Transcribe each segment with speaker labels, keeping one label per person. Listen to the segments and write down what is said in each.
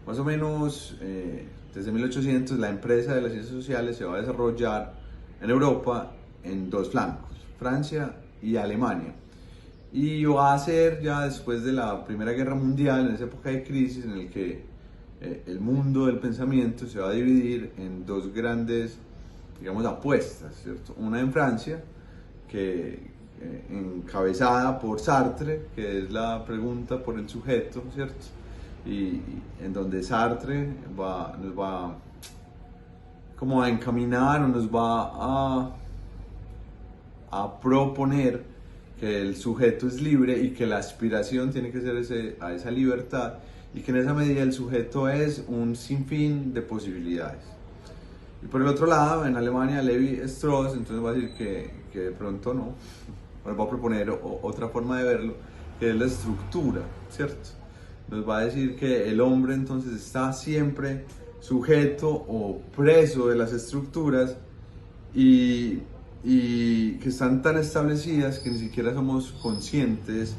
Speaker 1: Más o menos desde 1800 la empresa de las ciencias sociales se va a desarrollar en Europa en dos flancos, Francia y Alemania. Y va a ser ya después de la Primera Guerra Mundial, en esa época de crisis en el que el mundo del pensamiento se va a dividir en dos grandes, digamos, apuestas, ¿cierto? Una en Francia, que encabezada por Sartre, que es la pregunta por el sujeto, ¿cierto? Y en donde Sartre nos va como a encaminar o nos va a proponer que el sujeto es libre y que la aspiración tiene que ser a esa libertad, y que en esa medida el sujeto es un sinfín de posibilidades. Y por el otro lado, en Alemania, Levi Strauss entonces va a decir que de pronto no, nos va a proponer otra forma de verlo, que es la estructura, ¿cierto? Nos va a decir que el hombre entonces está siempre sujeto o preso de las estructuras y que están tan establecidas que ni siquiera somos conscientes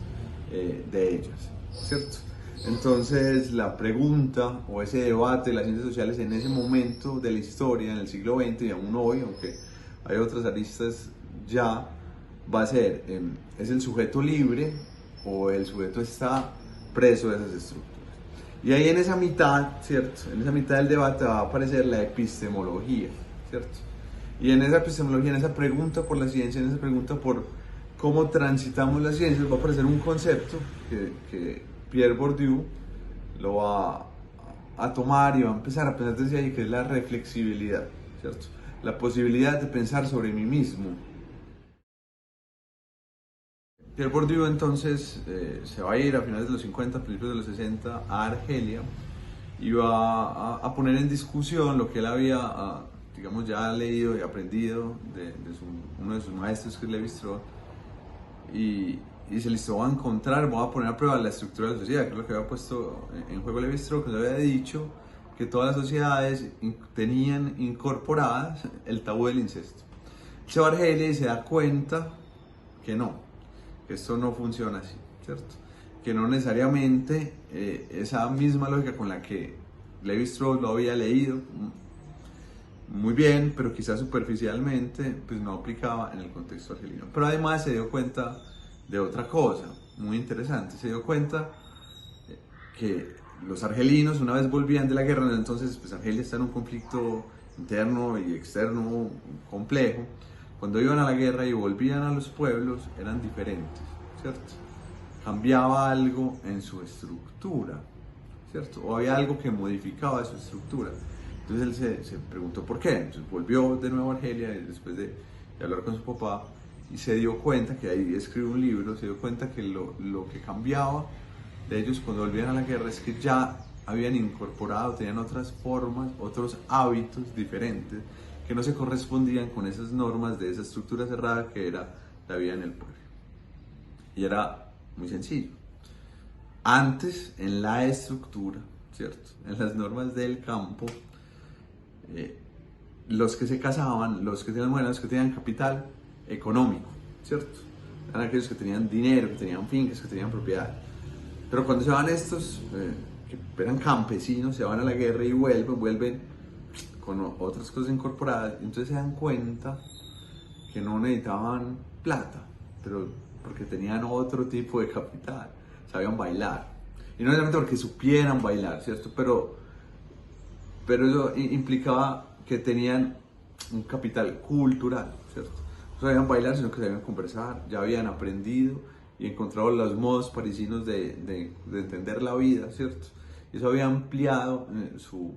Speaker 1: de ellas, ¿cierto? Entonces la pregunta o ese debate de las ciencias sociales en ese momento de la historia, en el siglo XX y aún hoy, aunque hay otras aristas ya, va a ser, ¿es el sujeto libre o el sujeto está preso de esas estructuras? Y ahí en esa mitad, ¿cierto? En esa mitad del debate va a aparecer la epistemología, ¿cierto? Y en esa epistemología, en esa pregunta por la ciencia, en esa pregunta por cómo transitamos las ciencias, va a aparecer un concepto que Pierre Bourdieu lo va a tomar y va a empezar a pensar desde ahí, que es la reflexibilidad, ¿cierto? La posibilidad de pensar sobre mí mismo. Pierre Bourdieu entonces se va a ir a finales de los 50, principios de los 60 a Argelia, y va a poner en discusión lo que él había, digamos, ya leído y aprendido de uno de sus maestros, que es Levi-Strauss, y se les va a encontrar, va a poner a prueba la estructura de la sociedad, que es lo que había puesto en juego Levi-Strauss, que nos había dicho que todas las sociedades tenían incorporadas el tabú del incesto. Se va a Argelia y se da cuenta que no, que esto no funciona así, ¿cierto? Que no necesariamente esa misma lógica con la que Levi-Strauss lo había leído muy bien, pero quizás superficialmente, pues no aplicaba en el contexto argelino. Pero además se dio cuenta de otra cosa muy interesante. Se dio cuenta que los argelinos, una vez volvían de la guerra, entonces pues Argelia está en un conflicto interno y externo complejo. Cuando iban a la guerra y volvían a los pueblos, eran diferentes, ¿cierto? Cambiaba algo en su estructura, ¿cierto? O había algo que modificaba su estructura. Entonces él se preguntó por qué. Entonces volvió de nuevo a Argelia después de hablar con su papá, y se dio cuenta, que ahí escribe un libro, se dio cuenta que lo que cambiaba de ellos cuando volvían a la guerra es que ya habían incorporado, tenían otras formas, otros hábitos diferentes que no se correspondían con esas normas de esa estructura cerrada que era la vida en el pueblo. Y era muy sencillo. Antes, en la estructura, ¿cierto? En las normas del campo, los que se casaban, los que tenían mujeres, los que tenían capital económico, ¿cierto? Eran aquellos que tenían dinero, que tenían fincas, que tenían propiedades. Pero cuando se van estos, que eran campesinos, se van a la guerra y vuelven con otras cosas incorporadas, entonces se dan cuenta que no necesitaban plata, pero porque tenían otro tipo de capital, sabían bailar. Y no necesariamente porque supieran bailar, ¿cierto? Pero eso implicaba que tenían un capital cultural, ¿cierto? No sabían bailar, sino que sabían conversar, ya habían aprendido y encontrado los modos parisinos de entender la vida, ¿cierto? Y eso había ampliado su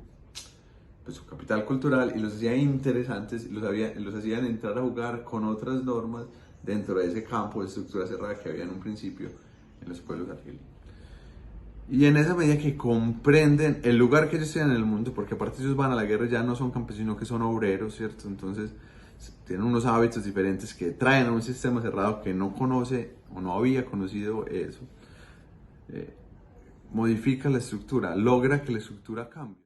Speaker 1: capital cultural y los hacía interesantes, los hacían entrar a jugar con otras normas dentro de ese campo de estructura cerrada que había en un principio en los pueblos argelinos. Y en esa medida que comprenden el lugar que ellos tienen en el mundo, porque aparte ellos van a la guerra, ya no son campesinos, que son obreros, ¿cierto? Entonces tienen unos hábitos diferentes que traen a un sistema cerrado que no conoce o no había conocido eso. Modifica la estructura, logra que la estructura cambie.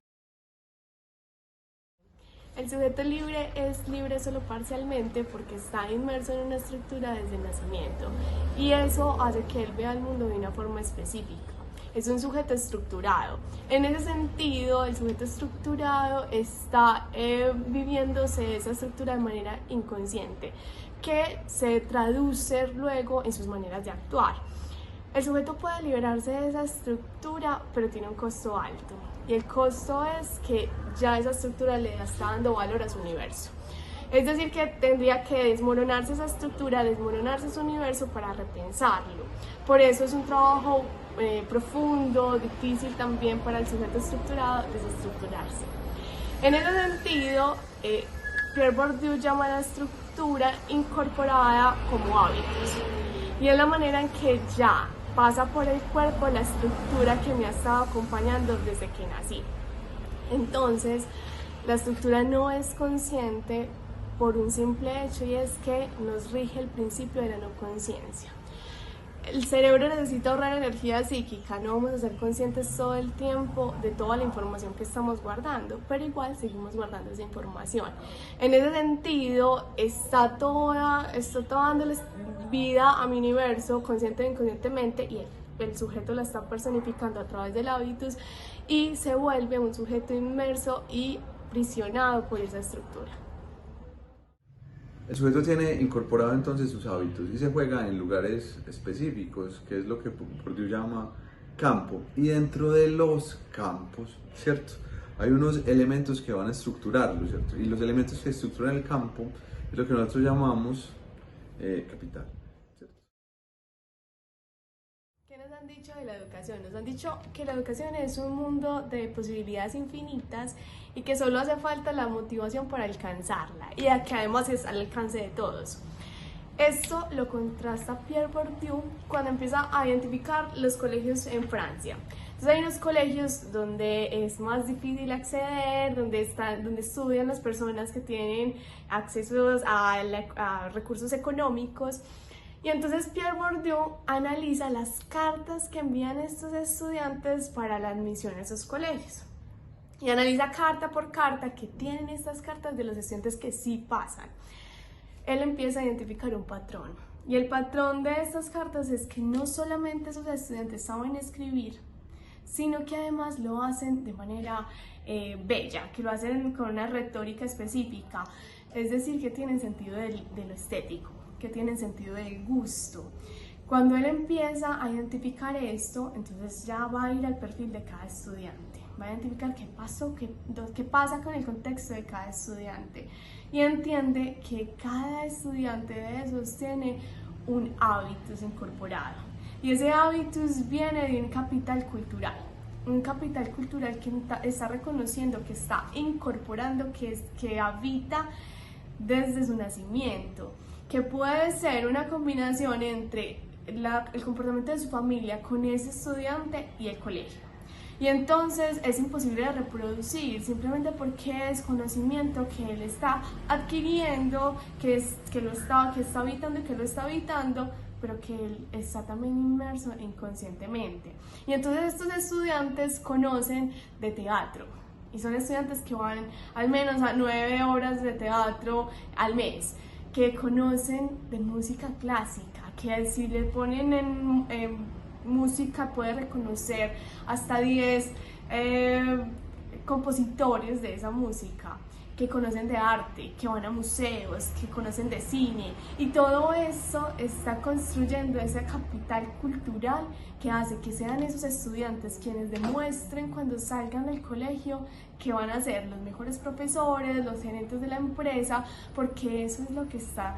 Speaker 2: El sujeto libre es libre solo parcialmente porque está inmerso en una estructura desde el nacimiento, y eso hace que él vea el mundo de una forma específica. es un sujeto estructurado. En ese sentido, el sujeto estructurado está viviéndose esa estructura de manera inconsciente, que se traduce luego en sus maneras de actuar. El sujeto puede liberarse de esa estructura, pero tiene un costo alto. Y el costo es que ya esa estructura le está dando valor a su universo. Es decir, que tendría que desmoronarse esa estructura, desmoronarse su universo para repensarlo. Por eso es un trabajo profundo, difícil también para el sujeto estructurado desestructurarse. En ese sentido, Pierre Bourdieu llama a la estructura incorporada como hábitos. Y es la manera en que ya pasa por el cuerpo la estructura que me ha estado acompañando desde que nací. Entonces, la estructura no es consciente por un simple hecho, y es que nos rige el principio de la no conciencia. El cerebro necesita ahorrar energía psíquica, no vamos a ser conscientes todo el tiempo de toda la información que estamos guardando, pero igual seguimos guardando esa información. En ese sentido, está dándoles vida a mi universo, consciente o inconscientemente, y el sujeto la está personificando a través del hábitus y se vuelve un sujeto inmerso y prisionado por esa estructura.
Speaker 1: El sujeto tiene incorporado entonces sus hábitos y se juega en lugares específicos, que es lo que Bourdieu llama campo. Y dentro de los campos, ¿cierto?, hay unos elementos que van a estructurarlo, ¿cierto? Y los elementos que estructuran el campo es lo que nosotros llamamos capital.
Speaker 2: ¿Qué nos han dicho de la educación? Nos han dicho que la educación es un mundo de posibilidades infinitas y que solo hace falta la motivación para alcanzarla, y que además es al alcance de todos. Esto lo contrasta Pierre Bourdieu cuando empieza a identificar los colegios en Francia. Entonces hay unos colegios donde es más difícil acceder, donde estudian las personas que tienen acceso a recursos económicos. Y entonces Pierre Bourdieu analiza las cartas que envían estos estudiantes para la admisión a esos colegios. Y analiza carta por carta que tienen estas cartas de los estudiantes que sí pasan. Él empieza a identificar un patrón. Y el patrón de estas cartas es que no solamente esos estudiantes saben escribir, sino que además lo hacen de manera bella, que lo hacen con una retórica específica. Es decir, que tienen sentido de lo estético, que tienen sentido del gusto. Cuando él empieza a identificar esto, entonces ya va a ir al perfil de cada estudiante, va a identificar qué pasa con el contexto de cada estudiante, y entiende que cada estudiante de esos tiene un hábitus incorporado, y ese hábitus viene de un capital cultural que está reconociendo, que está incorporando, que habita desde su nacimiento, que puede ser una combinación entre el comportamiento de su familia con ese estudiante y el colegio. Y entonces es imposible de reproducir, simplemente porque es conocimiento que él está adquiriendo, que está habitando y que lo está habitando, pero que él está también inmerso inconscientemente. Y entonces estos estudiantes conocen de teatro, y son estudiantes que van al menos a 9 horas de teatro al mes, que conocen de música clásica, que si le ponen en música puede reconocer hasta 10 compositores de esa música, que conocen de arte, que van a museos, que conocen de cine, y todo eso está construyendo ese capital cultural que hace que sean esos estudiantes quienes demuestren cuando salgan del colegio que van a ser los mejores profesores, los gerentes de la empresa, porque eso es lo que está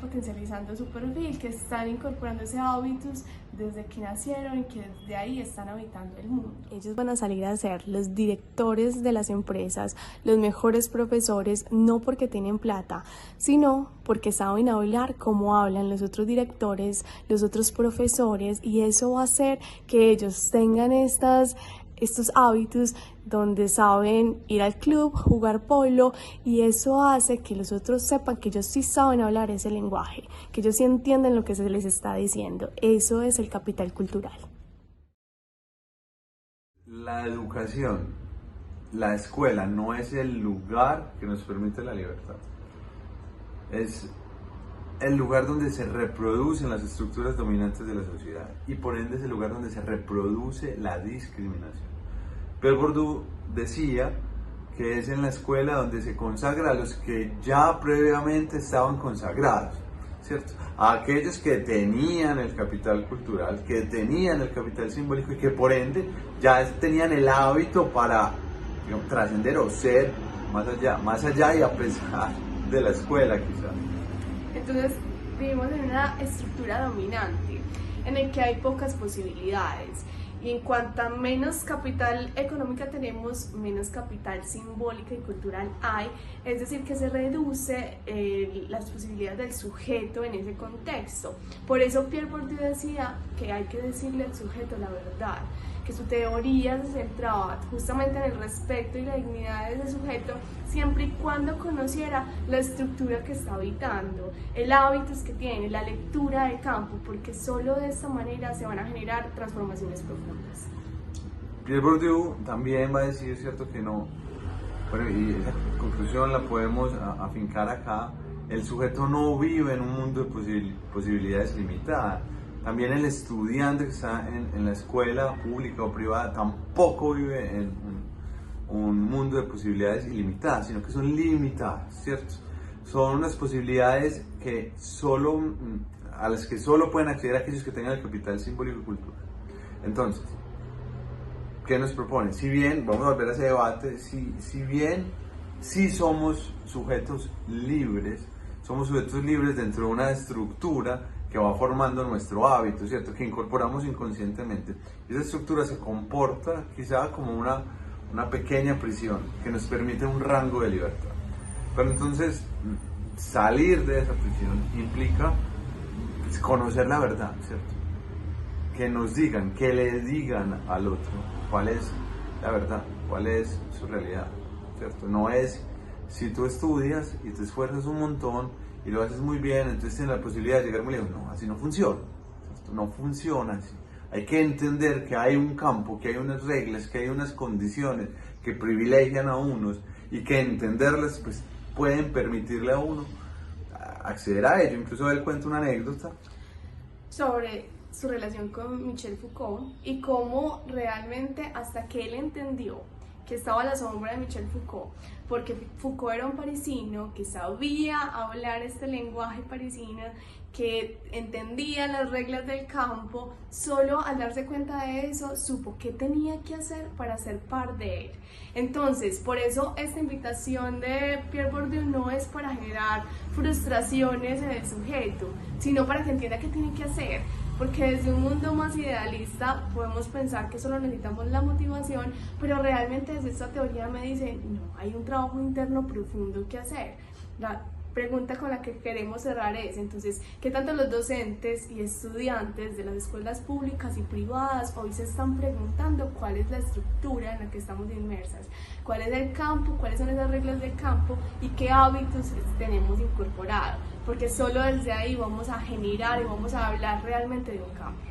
Speaker 2: potencializando su perfil, que están incorporando ese hábitus desde que nacieron y que desde ahí están habitando el mundo. Ellos van a salir a ser los directores de las empresas, los mejores profesores, no porque tienen plata, sino porque saben hablar como hablan los otros directores, los otros profesores, y eso va a hacer que ellos tengan estos hábitos donde saben ir al club, jugar polo, y eso hace que los otros sepan que ellos sí saben hablar ese lenguaje, que ellos sí entienden lo que se les está diciendo. Eso es el capital cultural.
Speaker 1: La educación, la escuela, no es el lugar que nos permite la libertad. Es el lugar donde se reproducen las estructuras dominantes de la sociedad y por ende es el lugar donde se reproduce la discriminación. Pierre Bourdieu decía que es en la escuela donde se consagra a los que ya previamente estaban consagrados, ¿cierto? A aquellos que tenían el capital cultural, que tenían el capital simbólico y que por ende ya tenían el hábito para, digamos, trascender o ser más allá y a pesar de la escuela quizás.
Speaker 2: Entonces vivimos en una estructura dominante en el que hay pocas posibilidades y en cuanto menos capital económica tenemos, menos capital simbólica y cultural hay, es decir que se reduce las posibilidades del sujeto en ese contexto. Por eso Pierre Bourdieu decía que hay que decirle al sujeto la verdad, que su teoría se centraba justamente en el respeto y la dignidad de ese sujeto siempre y cuando conociera la estructura que está habitando, el hábitos que tiene, la lectura de campo, porque solo de esta manera se van a generar transformaciones profundas.
Speaker 1: Pierre Bourdieu también va a decir, cierto, que no, bueno, y esa conclusión la podemos afincar acá, el sujeto no vive en un mundo de posibilidades limitadas. También el estudiante que está en la escuela pública o privada tampoco vive en un mundo de posibilidades ilimitadas, sino que son limitadas, ¿cierto? Son unas posibilidades que a las que solo pueden acceder aquellos que tengan el capital simbólico y cultural. Entonces, ¿qué nos propone? Si bien, vamos a volver a ese debate, si bien sí somos sujetos libres dentro de una estructura que va formando nuestro hábito, ¿cierto? Que incorporamos inconscientemente. Y esa estructura se comporta quizá como una pequeña prisión que nos permite un rango de libertad. Pero entonces, salir de esa prisión implica conocer la verdad, ¿cierto? Que nos digan, que le digan al otro cuál es la verdad, cuál es su realidad, ¿cierto? No es si tú estudias y te esfuerzas un montón y lo haces muy bien, entonces tienes la posibilidad de llegar muy lejos. No, así no funciona, ¿cierto? No funciona así. Hay que entender que hay un campo, que hay unas reglas, que hay unas condiciones que privilegian a unos y que entenderlas pues pueden permitirle a uno acceder a ello. Incluso él cuenta una anécdota
Speaker 2: sobre su relación con Michel Foucault y cómo realmente hasta que él entendió que estaba a la sombra de Michel Foucault, porque Foucault era un parisino que sabía hablar este lenguaje parisino, que entendía las reglas del campo, solo al darse cuenta de eso supo qué tenía que hacer para ser par de él. Entonces, por eso esta invitación de Pierre Bourdieu no es para generar frustraciones en el sujeto, sino para que entienda qué tiene que hacer. Porque desde un mundo más idealista podemos pensar que solo necesitamos la motivación, pero realmente desde esta teoría me dice, no, hay un trabajo interno profundo que hacer. La pregunta con la que queremos cerrar es, entonces, ¿qué tanto los docentes y estudiantes de las escuelas públicas y privadas hoy se están preguntando cuál es la estructura en la que estamos inmersas? ¿Cuál es el campo? ¿Cuáles son esas reglas del campo? ¿Y qué hábitos tenemos incorporados? Porque solo desde ahí vamos a generar y vamos a hablar realmente de un cambio.